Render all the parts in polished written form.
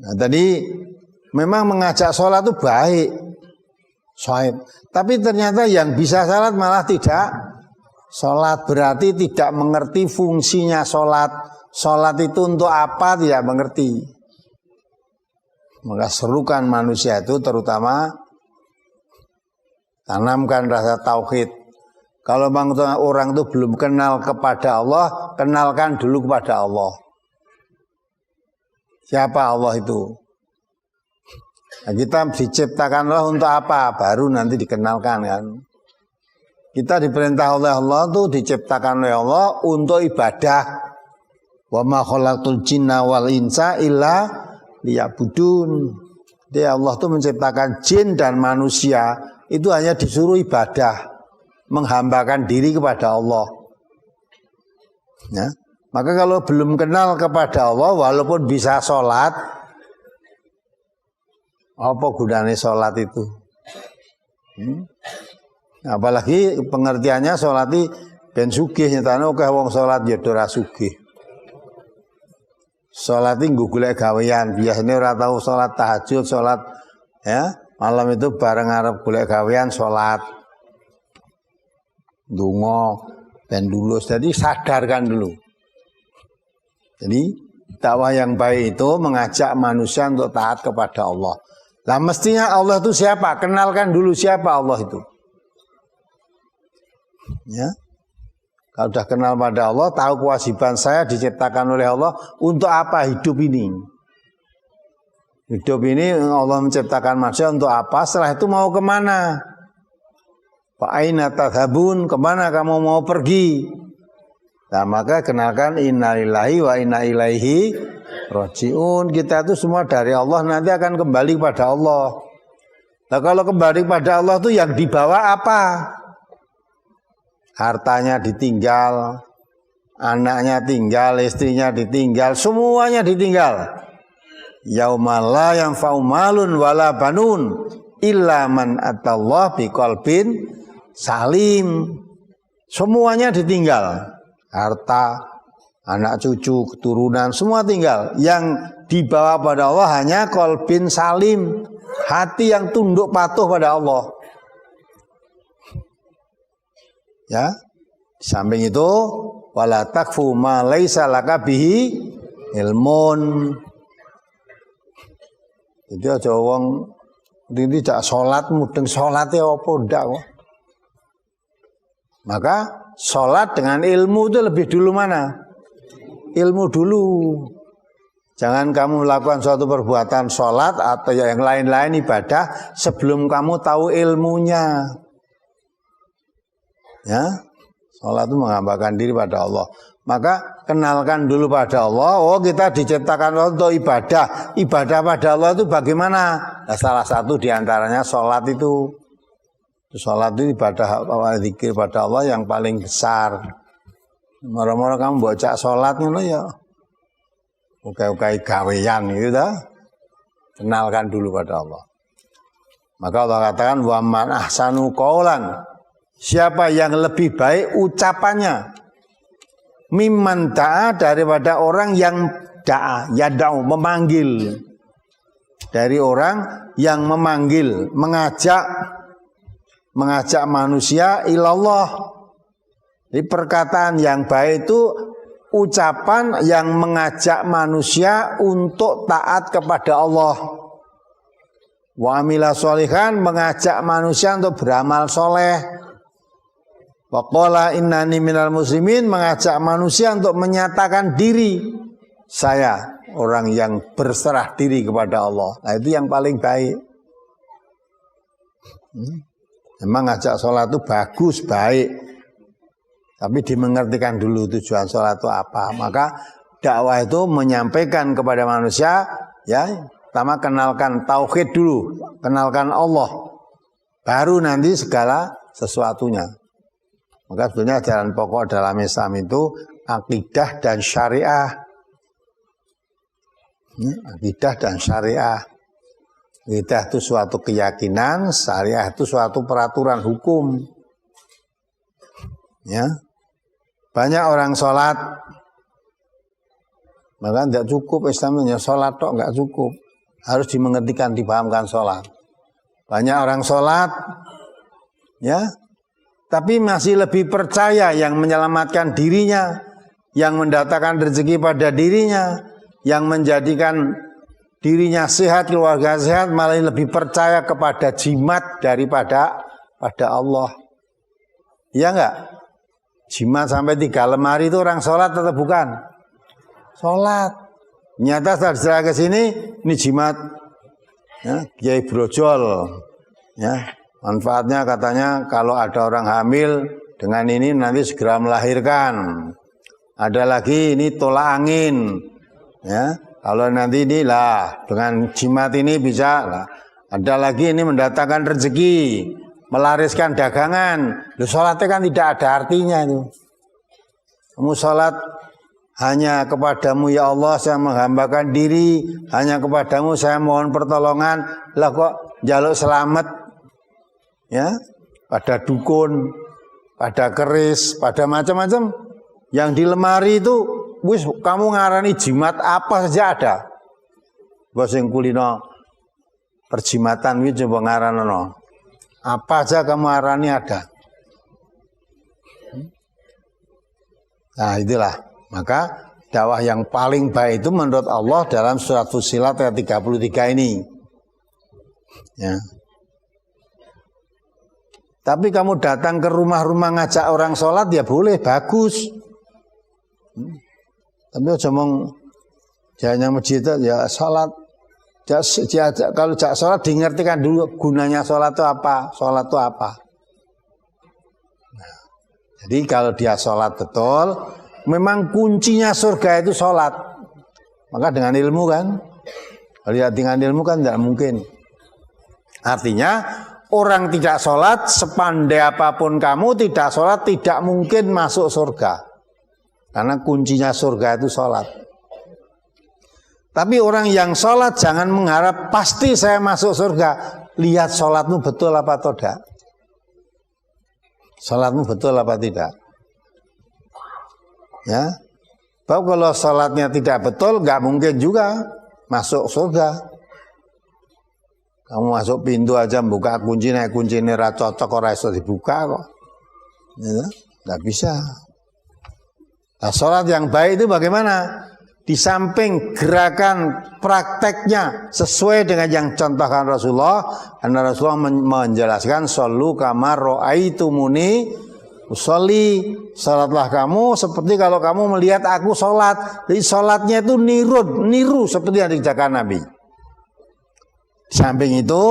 Nah, tadi memang mengajak sholat itu baik, sohib. Tapi ternyata yang bisa sholat malah tidak sholat, berarti tidak mengerti fungsinya sholat. Sholat itu untuk apa tidak mengerti. Maka serukan manusia itu terutama tanamkan rasa tauhid. Kalau orang itu belum kenal kepada Allah, kenalkan dulu kepada Allah. Siapa Allah itu? Nah, kita diciptakan Allah untuk apa? Baru nanti dikenalkan kan. Kita diperintah oleh Allah itu diciptakan oleh Allah untuk ibadah. Wa ma khalaqtul jinna wal insa illa liya'budun. Jadi Allah itu menciptakan jin dan manusia itu hanya disuruh ibadah, menghambakan diri kepada Allah. Ya. Maka kalau belum kenal kepada Allah, walaupun bisa sholat, apa gunanya sholat itu? Apalagi pengertiannya sholat itu ben sugih, nyatane akeh wong sholat ya ora sugih. Sholat itu golek gawean, biasanya ora tahu sholat tahajud, sholat ya malam itu bareng arep golek gawean sholat, donga ben lulus. Jadi sadarkan dulu. Jadi dakwah yang baik itu mengajak manusia untuk taat kepada Allah. Lah mestinya Allah itu siapa? Kenalkan dulu siapa Allah itu. Ya. Kalau sudah kenal pada Allah, tahu kewajiban saya diciptakan oleh Allah untuk apa hidup ini. Hidup ini Allah menciptakan manusia untuk apa? Setelah itu mau kemana? Fa aina tadhabun? Kemana kamu mau pergi? Nah maka kenalkan innalillahi wa inna ilaihi rajiun. Kita itu semua dari Allah, nanti akan kembali kepada Allah. Nah kalau kembali kepada Allah itu yang dibawa apa? Hartanya ditinggal, anaknya tinggal, istrinya ditinggal, semuanya ditinggal. Yauma la yanfa'u malun wala banun illa man atallah biqalbin salim. Semuanya ditinggal. Harta, anak cucu, keturunan, semua tinggal. Yang dibawa pada Allah hanya qalbin salim, hati yang tunduk patuh pada Allah. Ya, di samping itu wala takfu ma laisa laka bihi ilmun. Jadi aja wong ini jak salat mudeng salate apa ndak kok. Maka sholat dengan ilmu itu lebih dulu mana? Ilmu dulu. Jangan kamu melakukan suatu perbuatan sholat atau yang lain-lain ibadah sebelum kamu tahu ilmunya. Ya, sholat itu menghambakan diri pada Allah. Maka kenalkan dulu pada Allah. Oh kita diciptakan untuk ibadah. Ibadah pada Allah itu bagaimana? Nah, salah satu diantaranya sholat itu. Sholat itu ibadah zikir pada Allah yang paling besar. Moro-moro kamu bocah sholat ngono ya. Ukai-ukai gawean gitu dah. Kenalkan dulu pada Allah. Maka Allah katakan wa man ahsanu qaulan. Siapa yang lebih baik ucapannya? Mimman da'a daripada orang yang da'a, yada'u memanggil. Dari orang yang memanggil, mengajak manusia ilallah. Jadi perkataan yang baik itu ucapan yang mengajak manusia untuk taat kepada Allah. Wa amila sholihan, mengajak manusia untuk beramal soleh. Wa qala innani minal muslimin, mengajak manusia untuk menyatakan diri saya orang yang berserah diri kepada Allah. Nah itu yang paling baik. Memang ngajak sholat itu bagus, baik. Tapi dimengertikan dulu tujuan sholat itu apa. Maka dakwah itu menyampaikan kepada manusia, ya, pertama kenalkan tauhid dulu, kenalkan Allah. Baru nanti segala sesuatunya. Maka sebenarnya jalan pokok dalam Islam itu akidah dan syariah. Akidah dan syariah. Akidah itu suatu keyakinan, syariah itu suatu peraturan hukum. Ya, banyak orang sholat, maka tidak cukup Islamnya sholat tok nggak cukup. Harus dimengertikan, dipahamkan sholat. Banyak orang sholat, ya, tapi masih lebih percaya yang menyelamatkan dirinya, yang mendatangkan rezeki pada dirinya, yang menjadikan dirinya sehat, keluarga sehat, malah lebih percaya kepada jimat daripada pada Allah. Iya enggak? Jimat sampai 3 lemari itu orang sholat atau bukan? Sholat. Nyata setelah ke sini, ini jimat, ya, Kiai Brojol, ya, manfaatnya katanya kalau ada orang hamil dengan ini nanti segera melahirkan. Ada lagi ini tolak angin, ya, kalau nanti inilah dengan jimat ini bisa. Lah. Ada lagi ini mendatangkan rezeki, melariskan dagangan. Loh, sholatnya kan tidak ada artinya itu. Kamu sholat hanya kepadamu ya Allah saya menghambakan diri, hanya kepadamu saya mohon pertolongan. Lah kok jaluk selamat, ya, pada dukun, pada keris, pada macam-macam. Yang di lemari itu wis kamu ngarani jimat apa saja ada. Bos yang kulino perjimatan wis coba ngaranono. Apa aja kamu ngarani ada. Nah, itulah. Maka dakwah yang paling baik itu menurut Allah dalam surat Fussilat ayat 33 ini. Ya. Tapi kamu datang ke rumah-rumah ngajak orang sholat ya boleh, bagus. Tapi jangan yang masjid ya sholat. Kalau jak sholat diingertikan dulu gunanya sholat itu apa, sholat itu apa. Nah, jadi kalau dia sholat betul, memang kuncinya surga itu sholat. Maka dengan ilmu kan, kalau dengan ilmu kan tidak mungkin. Artinya orang tidak sholat, sepandai apapun kamu tidak sholat, tidak mungkin masuk surga. Karena kuncinya surga itu sholat. Tapi orang yang sholat jangan mengharap pasti saya masuk surga. Lihat sholatmu betul apa tidak. Sholatmu betul apa tidak. Ya, bahwa kalau sholatnya tidak betul, nggak mungkin juga masuk surga. Kamu masuk pintu aja buka kunci, naik kunci ini cocok orang itu dibuka kok, ya, nggak bisa. Nah, sholat yang baik itu bagaimana? Di samping gerakan prakteknya sesuai dengan yang contohkan Rasulullah, karena Rasulullah menjelaskan shollu kama ro'aitumuni usolli, salatlah kamu seperti kalau kamu melihat aku sholat. Jadi sholatnya itu niru seperti yang dikerjakan Nabi. Di samping itu,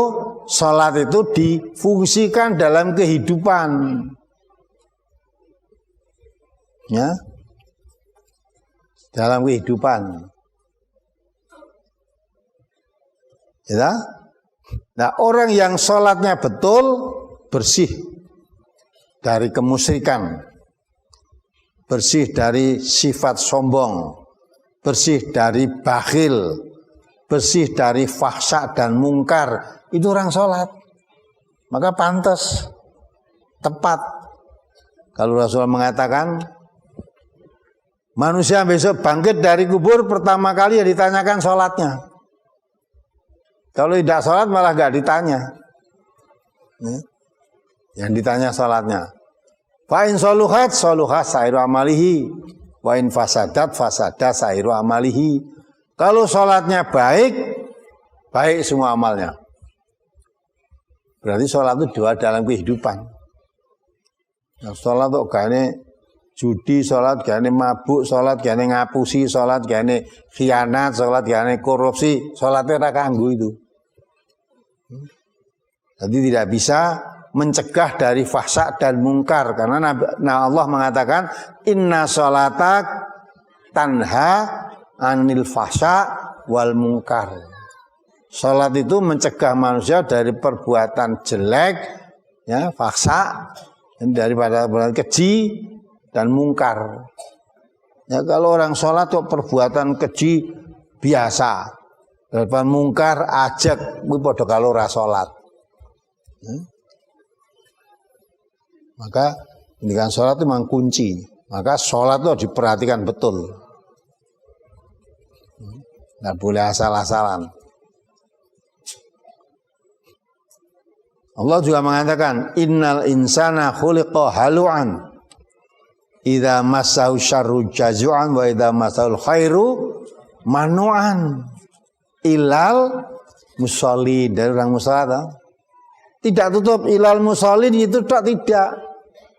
sholat itu difungsikan dalam kehidupan. Ya, dalam kehidupan. Ya. Nah, orang yang sholatnya betul, bersih dari kemusyrikan, bersih dari sifat sombong, bersih dari bakhil, bersih dari fahsya dan mungkar, itu orang sholat. Maka pantas, tepat. Kalau Rasulullah mengatakan, manusia besok bangkit dari kubur, pertama kali ya ditanyakan sholatnya. Kalau tidak sholat malah gak ditanya. Yang ditanya sholatnya. Fa in soluhat sairu amalihi, wa in fasadat fasada sairu amalihi. Kalau sholatnya baik, baik semua amalnya. Berarti sholat itu dua dalam kehidupan. Nah, sholat itu gane judi, sholat gane mabuk, sholat gane ngapusi, sholat gane khianat, sholat gane korupsi, sholatnya ora kanggo itu. Jadi tidak bisa mencegah dari fahsya dan mungkar, karena Allah mengatakan inna sholatak tanha anil fahsya wal mungkar. Sholat itu mencegah manusia dari perbuatan jelek, ya, fahsya, daripada perbuatan keji dan mungkar. Ya, kalau orang sholat kok perbuatan keji biasa, perbuatan mungkar ajak, kuwi padha karo ora sholat. Maka pendidikan sholat itu memang kunci. Maka sholat itu diperhatikan betul. Nggak boleh asal-asalan. Allah juga mengatakan innal insana khuliqa halu'an idza massahu syarru jazu'an wa idza massahul khairu manu'an ilal musallin. Dari orang musalla tidak tutup ilal musallin itu tidak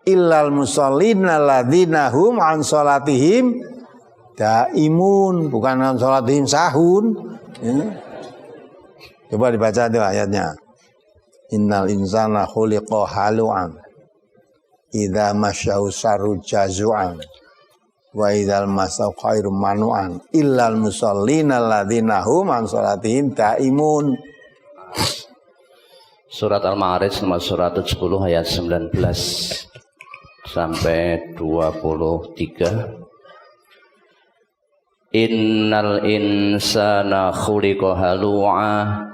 ilal musallin alladzina hum an salatihim daimun, bukan an salatihim sahun ya. Coba dibaca itu ayatnya. Innal insana khuliqa halu'an idza masyahu syarru jazu'an wa idzal masau khairu manu'an illal musallin alladzina hum an salatihim daimun. Surat Al-Ma'arij nomor 110 ayat 19 sampai 23. Innal insana khuliqa halu'a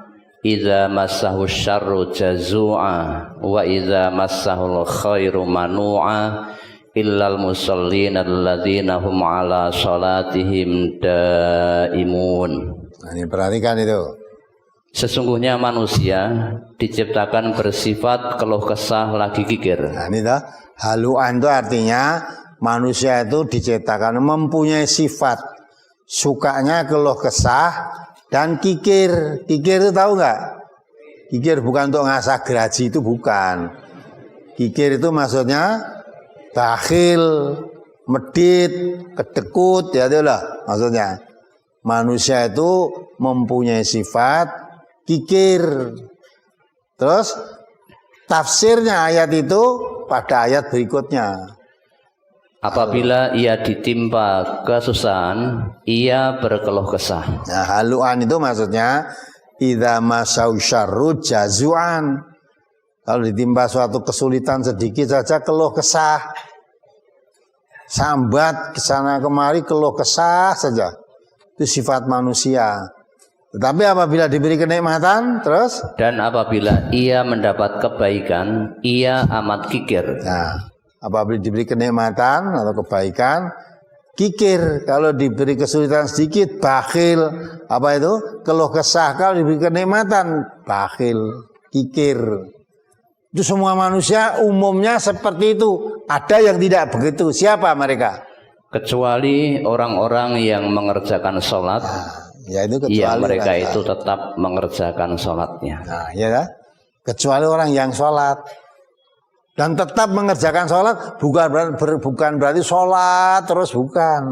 idza massahu syarru jazu'a wa idza massahul khairu manu'a illal musallin alladzina hum ala salatihim daimun. Nah, ini perhatikan itu. Sesungguhnya manusia diciptakan bersifat keluh kesah lagi kikir. Nah, ini dah halu'an itu artinya manusia itu diciptakan mempunyai sifat sukanya keluh kesah dan kikir. Kikir itu tahu nggak? Kikir bukan untuk ngasah geraji, itu bukan. Kikir itu maksudnya bakhil, medit, kedekut, ya itulah maksudnya. Manusia itu mempunyai sifat kikir. Terus tafsirnya ayat itu pada ayat berikutnya. Apabila ia ditimpa kesusahan, ia berkeluh kesah. Nah, halu'an itu maksudnya idza masau syarru jazu'an. Kalau ditimpa suatu kesulitan sedikit saja keluh kesah. Sambat kesana kemari keluh kesah saja. Itu sifat manusia. Tetapi apabila diberi kenikmatan, terus dan apabila ia mendapat kebaikan, ia amat kikir. Nah, apabila diberi kenikmatan atau kebaikan, kikir. Kalau diberi kesulitan sedikit, bakhil. Apa itu? Keluh kesah. Kalau diberi kenikmatan, bakhil, kikir. Itu semua manusia umumnya seperti itu. Ada yang tidak begitu. Siapa mereka? Kecuali orang-orang yang mengerjakan sholat. Nah, ya itu kecuali yang mereka mereka itu tetap mengerjakan sholatnya. Nah, ya kan? Kecuali orang yang sholat dan tetap mengerjakan sholat, bukan berarti sholat terus, bukan.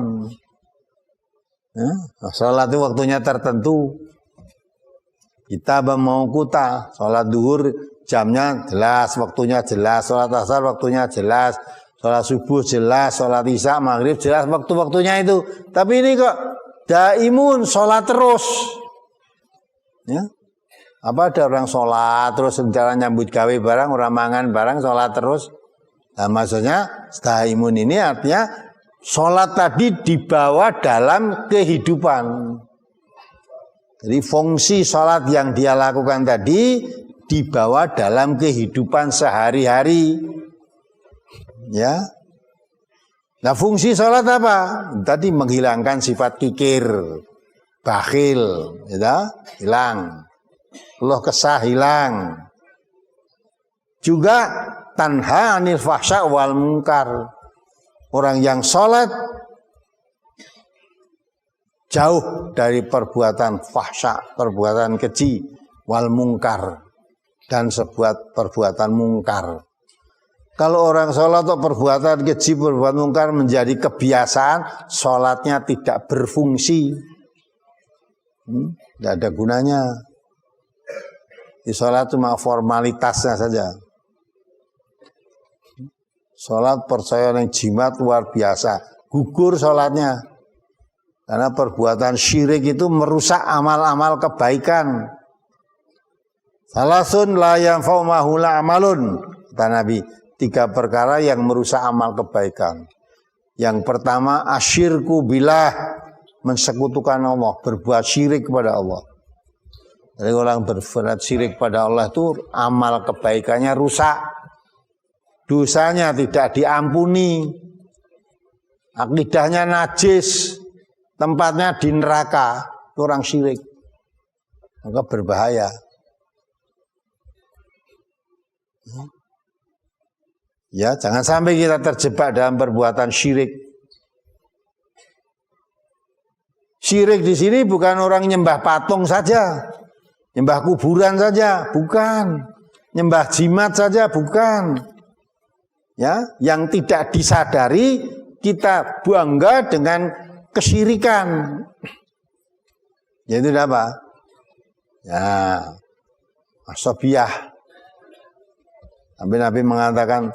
Sholat itu waktunya tertentu. Kita mau kuta, sholat duhur jamnya jelas, waktunya jelas, sholat asar waktunya jelas, sholat subuh jelas, sholat isya, maghrib jelas, waktu-waktunya itu. Tapi ini kok daimun, sholat terus. Ya. Apa ada orang sholat terus secara nyambut gawe barang, orang mangan barang, sholat terus. Nah, maksudnya daimun ini artinya sholat tadi dibawa dalam kehidupan. Jadi fungsi sholat yang dia lakukan tadi dibawa dalam kehidupan sehari-hari. Ya. Nah, fungsi sholat apa? Tadi menghilangkan sifat kikir, bakhil, ya, hilang. Keluh kesah hilang. Juga tanha anil fahsya wal munkar. Orang yang sholat jauh dari perbuatan fahsya, perbuatan keji, wal munkar, dan sebuah perbuatan mungkar. Kalau orang sholat atau perbuatan keji, perbuatan mungkar menjadi kebiasaan, sholatnya tidak berfungsi. Tidak ada gunanya. Di sholat cuma formalitasnya saja. Sholat percaya yang jimat luar biasa, gugur sholatnya. Karena perbuatan syirik itu merusak amal-amal kebaikan. Salasun la yanfa'u ma'hu amalun, kata Nabi. 3 perkara yang merusak amal kebaikan. Yang pertama asyirku billah, mensekutukan Allah, berbuat syirik kepada Allah. Jadi orang berbuat syirik pada Allah itu amal kebaikannya rusak. Dosanya tidak diampuni. Akidahnya najis. Tempatnya di neraka. Itu orang syirik. Maka berbahaya. Ya, jangan sampai kita terjebak dalam perbuatan syirik. Syirik di sini bukan orang nyembah patung saja, nyembah kuburan saja, bukan. Nyembah jimat saja, bukan. Ya, yang tidak disadari kita bangga dengan kesyirikan. Yaitu apa? Ya, asabiah. Nabi mengatakan